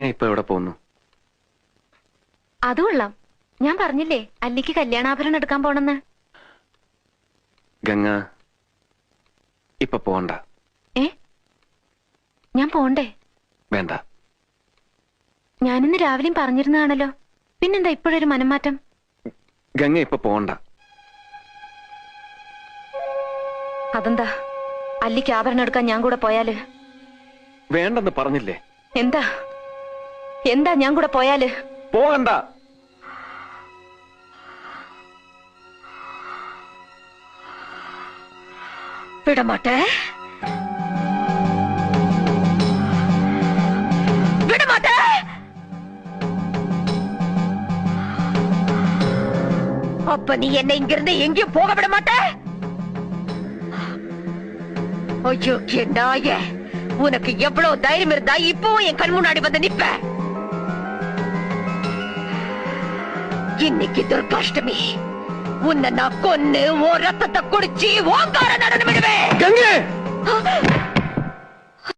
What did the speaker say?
ഇപ്പൊ എവിടെ പോകുന്നു? അത് കൊള്ളാം. ഞാൻ പറഞ്ഞില്ലേ അല്ലിക്ക് കല്യാണാഭരണം എടുക്കാൻ പോണെന്ന്. ഗംഗ ഇപ്പൊ പോണ്ട. ഞാൻ പോണ്ടേ? വേണ്ട. ഞാനിന്ന് രാവിലെയും പറഞ്ഞിരുന്നതാണല്ലോ, പിന്നെന്താ ഇപ്പോഴൊരു മനംമാറ്റം? ഗംഗ ഇപ്പൊ പോണ്ട. അതെന്താ? അല്ലിക്ക് ആഭരണം എടുക്കാൻ ഞാൻ കൂടെ പോയാല്? വേണ്ടെന്ന് പറഞ്ഞില്ലേ? എന്താ എന്താ ഞാൻ കൂടെ പോയാല്? പോകണ്ട. വിടമാട്ടെ, விடமாட்டே. அப்ப நீ என்ன இங்கிருந்து எங்கேயும் போக விட மாட்ட? ஐயோ நாய, உனக்கு எவ்வளவு தைரியம் இருந்தா இப்பவும் என் கண் முன்னாடி வந்து நிப்ப? இன்னைக்கு துர்காஷ்டமி, உன்னை நான் கொன்னு ஓ ரத்தத்தை குடிச்சு ஓங்கார நடனம் விடுவேன். கங்கை